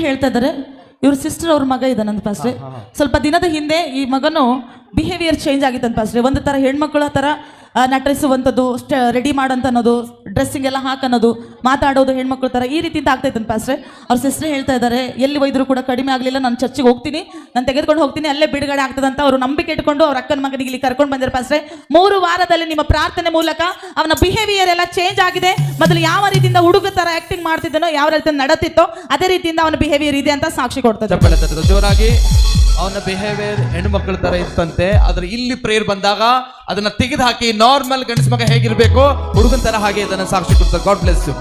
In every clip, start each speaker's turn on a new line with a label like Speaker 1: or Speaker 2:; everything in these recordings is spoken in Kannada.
Speaker 1: ಹೇಳ್ತಾ ಇದ್ದಾರೆ ಇವ್ರ ಸಿಸ್ಟರ್ ಅವ್ರ ಮಗ ಇದ್ದಾನಂತ ಪಾಸ್ಟ್ರೆ. ಸ್ವಲ್ಪ ದಿನದ ಹಿಂದೆ ಈ ಮಗನು ಬಿಹೇವಿಯರ್ ಚೇಂಜ್ ಆಗಿತ್ತಂತ ಪಾಸ್ಟ್ರೆ. ಒಂದು ಥರ ಹೆಣ್ಮಕ್ಳ ಥರ ನಟಿಸುವಂಥದ್ದು, ರೆಡಿ ಮಾಡೋಂತ ಅನ್ನೋದು, ಡ್ರೆಸ್ಸಿಂಗ್ ಎಲ್ಲ ಹಾಕನ್ನೋದು, ಮಾತಾಡೋದು ಹೆಣ್ಮಕ್ಳ ಥರ ಈ ರೀತಿಯಿಂದ ಆಗ್ತಾಯಿತ್ತಂತ ಪಾಸ್ಟ್ರೆ. ಅವ್ರ ಸಿಸ್ಟರ್ ಹೇಳ್ತಾ ಇದ್ದಾರೆ ಎಲ್ಲಿ ಒಯ್ದರೂ ಕೂಡ ಕಡಿಮೆ ಆಗಲಿಲ್ಲ, ನಾನು ಚರ್ಚಿಗೆ ಹೋಗ್ತೀನಿ, ನಾನು ತೆಗೆದುಕೊಂಡು ಹೋಗ್ತೀನಿ, ಅಲ್ಲೇ ಬಿಡುಗಡೆ ಆಗ್ತದಂತ ಅವರು ನಂಬಿಕೆ ಇಟ್ಕೊಂಡು ಅವ್ರ ಅಕ್ಕನ ಮಗನಿಗೆ ಇಲ್ಲಿ ಕರ್ಕೊಂಡು ಬಂದಿರೋ ಪಾಸ್ಟ್ರೆ. 3 ವಾರದಲ್ಲಿ ನಿಮ್ಮ ಪ್ರಾರ್ಥನೆ ಮೂಲಕ ಅವನ ಬಿಹೇವಿಯರ್ ಎಲ್ಲ ಚೇಂಜ್ ಆಗಿದೆ. ಮೊದಲು ಯಾವ ರೀತಿಯಿಂದ ಹುಡುಗ ಥರ ಆಕ್ಟಿಂಗ್ ಮಾಡ್ತಿದ್ದನೋ, ಯಾವ ರೀತಿಯಿಂದ ನಡತಿತ್ತೋ ಅದೇ ರೀತಿಯಿಂದ ಅವನ ಬಿಹೇವಿಯರ್ ಇದೆ ಅಂತ ಸಾಕ್ಷಿ ಕೊಡ್ತಾರೆ.
Speaker 2: ಜೋರಾಗಿ ಅವನ ಬಿಹೇವಿಯರ್ ಹೆಣ್ಮಕ್ಳ ತರ ಇತ್ತಂತೆ. ಆದ್ರೆ ಇಲ್ಲಿ ಪ್ರೇಯರ್ ಬಂದಾಗ ಅದನ್ನ ತೆಗೆದು ಹಾಕಿ ನಾರ್ಮಲ್ ಗಂಡಸ ಮಗ ಹೇಗಿರ್ಬೇಕು ಹುಡುಗನ್ ತರ ಹಾಗೆ ಇದನ್ನ ಸಾಕ್ಷಿ ಕೊಡ್ತಾರೆ. God bless you.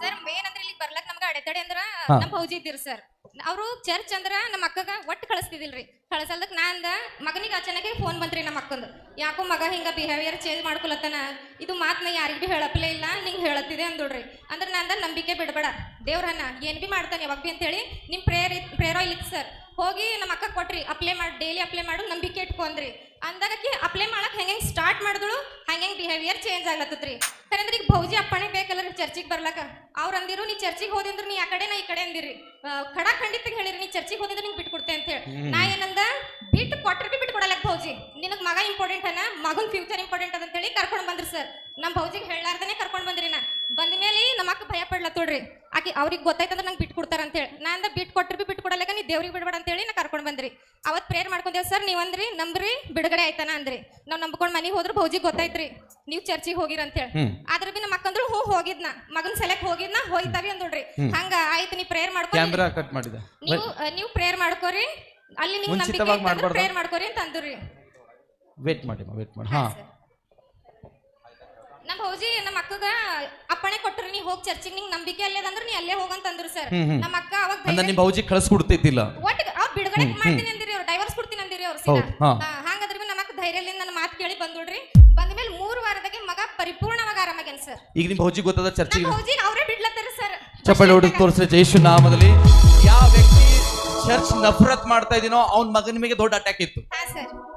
Speaker 3: Sir main ಅಂದ್ರೆ ಇಲ್ಲಿ ಬರ್ಲಕ್ ನಮ್ಗೆ ಅಡೆತಡೆ ಅಂದ್ರ ನಮ್ಮ ಭೌಜಿ ಇದ್ದೀರಿ ಸರ್. ಅವರು ಚರ್ಚ್ ಅಂದ್ರ ನಮ್ಮ ಅಕ್ಕಗ ಒಟ್ಟು ಕಳಿಸ್ತಿದಿಲ್ರಿ. ಕಳ್ಸಲ್ದಕ್ ನಾ ಅಂದ ಮಗನಿಗೆ ಅಚಾನಕ್ ಫೋನ್ ಬಂತ್ರಿ ನಮ್ಮ ಅಕ್ಕಂದು, ಯಾಕೋ ಮಗ ಹಿಂಗ ಬಿಹೇವಿಯರ್ ಚೇಂಜ್ ಮಾಡ್ಕೊಳತ್ತನ, ಇದು ಮಾತನ್ನ ಯಾರಿಗ್ ಭೀ ಹೇಳಪ್ಲೇ ಇಲ್ಲ, ನಿಂಗೆ ಹೇಳತ್ತಿದೆ ಅಂದೋಡ್ರಿ. ಅಂದ್ರೆ ನಾ ಅಂದ ನಂಬಿಕೆ ಬಿಡಬೇಡ, ದೇವ್ರನ್ನ ಏನ್ ಭೀ ಮಾಡ್ತಾನೆ ಯಾವಾಗ ಭೀ ಅಂತ ಹೇಳಿ ನಿಮ್ ಪ್ರೇಯರ್ ಇಲ್ಲಿಕ್ ಸರ್ ಹೋಗಿ ನಮ್ಮ ಅಕ್ಕ ಕೊಟ್ರಿ, ಅಪ್ಲೈ ಮಾಡಿ, ಡೈಲಿ ಅಪ್ಲೈ ಮಾಡು, ನಂಬಿಕೆ ಇಟ್ಕೊಂಡ್ರಿ. ಅಂದಾಗಕ್ಕೆ ಅಪ್ಲೈ ಮಾಡಕ್ ಹೆಂಗೆ ಸ್ಟಾರ್ಟ್ ಮಾಡಿದಳು ಹಂಗೆ ಬಿಹೇವಿಯರ್ ಚೇಂಜ್ ಆಗ್ಲತ್ತತ್ರಿ. ಯಾಕಂದ್ರೆ ಈಗ ಭೌಜಿ ಅಪ್ಪಣೆ ಬೇಕಲ್ಲ ಚರ್ಚಿಗೆ ಬರ್ಲಕ್ಕ. ಅವ್ರು ಅಂದಿರು ನೀ ಚರ್ಚಿಗೆ ಹೋದಿಂದ್ರು ನೀ ಆ ಕಡೆ ನಾ ಈ ಕಡೆ ಅಂದಿರಿ, ಖಡ ಖಂಡಿತ ಹೇಳಿರಿ ನೀ ಚರ್ಚಿಗೆ ಹೋದಿದ್ರೆ ನಿಂಗೆ ಬಿಟ್ಕೊಡ್ತೆ ಅಂತ ಹೇಳಿ. ನಾ ಏನಂದ ಬಿಟ್ಟು ಕೊಟ್ರಿ ಬಿ ಬಿಟ್ಕೊಡಲಕ್ಕ ಭೌಜಿ, ನಿನಗ್ ಮಗ ಇಂಪಾರ್ಟೆಂಟ್ ಅನ್ನ, ಮಗನ್ ಫ್ಯೂಚರ್ ಇಂಪಾರ್ಟೆಂಟ್ ಅಂತ ಹೇಳಿ ಕರ್ಕೊಂಡ್ ಬಂದ್ರಿ ಸರ್. ನಮ್ಮ ಭೌಜಿಗೆ ಹೇಳಾರ್ದನೆ ಕರ್ಕೊಂಡ್ ಬಂದ್ರಿ. ನಾ ಬಂದ ಮೇಲೆ ನಮ್ಮ ಅಕ್ಕ ಭಯ ಪಡ್ಲತ್ತೋಡ್ರಿ, ಆಕೆ ಅವ್ರಿಗೆ ಗೊತ್ತಾಯ್ತಂದ್ರೆ ನಂಗೆ ಬಿಟ್ಕೊಡ್ತಾರ ಅಂತ ಹೇಳಿ. ನಾ ಅಂದ ಬಿಟ್ಟು ಕೊಟ್ರಿ ಬಿ ಬಿಟ್ಕೊಡಲಕ್ಕ, ನೀ ದೇವ್ರಿಗೆ ಬಿಡ್ಬೇಡ ಅಂತ ಹೇಳಿ ನಾ ಕರ್ಕೊಂಡ್ ಬಂದ್ರಿ. ಅವತ್ ಪ್ರೇಯರ್ ಮಾಡ್ಕೊಂಡೇವ್ ಸರ್. ನೀವಂದ್ರಿ ನಂಬ್ರಿ ಬಿಡುಗಡೆ ಆಯ್ತಾನ ಅಂದ್ರಿ. ನಾವ್ ನಂಬ್ಕೊಂಡ್ ಮನಿಗೆ ಹೋದ್ರು ಭೌಜಿಗೆ ಗೊತ್ತಾಯ್ತ್ರಿ ನೀವ್ ಚರ್ಚಿಗೆ ಹೋಗಿರ ಅಂತ ಹೇಳಿ. ಆದ್ರ ಬಿ ನಮ್ಮ ಅಕ್ಕಂದ್ರು ಹೂ ಹೋಗಿದ್ನ, ಮಗನ್ ಸೆಲೆಕ್ಟ್ ಹೋಗಿದ್ನ, ಹೋಯ್ತಾವಿ ಅಂದ್ರಿ. ಹಂಗ ಆಯ್ತು ನೀ ಪ್ರೇಯರ್ ಮಾಡ್ಕೊ, ನೀವು ಪ್ರೇಯರ್ ಮಾಡ್ಕೋರಿ, ಅಲ್ಲಿ ನೀವು ನಂಬಿಕೆ ಪ್ರೇಯರ್ ಮಾಡ್ಕೋರಿ ಅಂತ ಅಂದ್ರಿ.
Speaker 2: ವೇಟ್ ಮಾಡಿ.
Speaker 3: ನಮ್ಮ ಭೌಜಿ ನಮ್ಮ ಅಕ್ಕಗ ಅಪ್ಪಣೆ ಕೊಟ್ರಿ, ನೀ ಹೋಗಿ ಚರ್ಚಿಗೆ ನಿಂಗೆ ನಂಬಿಕೆ ಅಲ್ಲೇ ಅಂದ್ರೆ ನೀ ಅಲ್ಲೇ ಹೋಗಂತ ಅಂದ್ರು ಸರ್. ನಮ್ಮ ಅಕ್ಕ ಅವಾಗ
Speaker 2: ನಿಮ್ ಭೌಜಿ ಕಳಿಸ್ಕೊಡ್ತಿದ್ದಿಲ್ಲ,
Speaker 3: ಒಟ್ಟು ಅವ್ರು ಬಿಡುಗಡೆ ಮಾಡ್ತೀನಿ ಅಂದಿರಿ, ಅವ್ರು ಡೈವರ್ಸ್ ಕೊಡ್ತೀನಿ ಅಂದಿರಿ ಅವ್ರು. ಹಂಗಂದ್ರೆ ನಮ್ಮ ಅಕ್ಕ ಧೈರ್ಯದಿಂದ ನನ್ನ ಮಾತು ಕೇಳಿ ಬಂದ್ಬಿಡ್ರಿ. ಬಂದ ಮೇಲೆ 3 ವಾರದಾಗೆ ಮಗ ಪರಿಪೂರ್ಣವಾಗಿ ಆರಾಮಾಗ್ಯಾನ ಸರ್.
Speaker 2: ಈಗ ನಿಮ್ ಭೌಜಿ ಗೊತ್ತದ ಚರ್ಚಿಗೆ
Speaker 3: ಭೌಜಿ ಅವರೇ ಬಿಡ್ಲತ್ತಾರ ಸರ್.
Speaker 2: ಚಪ್ಪಲಿ ಹೊಡೆದು ತೋರಿಸ್ರಿ ಯೇಸು ನಾಮದಲ್ಲಿ. ಯಾವ ವ್ಯಕ್ತಿ ಚರ್ಚ್ ನಫರತ್ ಮಾಡ್ತಾ ಇದೀನೋ ಅವ್ನ ಮಗನ ಮೇಲೆ ದೊಡ್ಡ ಅಟ್ಯಾಕ್ ಇತ್ತು.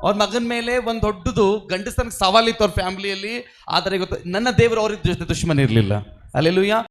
Speaker 2: ಅವ್ರ ಮಗನ ಮೇಲೆ ಒಂದ್ ದೊಡ್ಡದು ಗಂಡಸನಿಗೆ ಸವಾಲಿತ್ತು ಅವ್ರ ಫ್ಯಾಮಿಲಿಯಲ್ಲಿ. ಆದರೆ ಇವತ್ತು ನನ್ನ ದೇವರು ಅವ್ರ ಜೊತೆ ದುಶ್ಮನ್ ಇರ್ಲಿಲ್ಲ. ಅಲ್ಲೆಲೂಯಾ.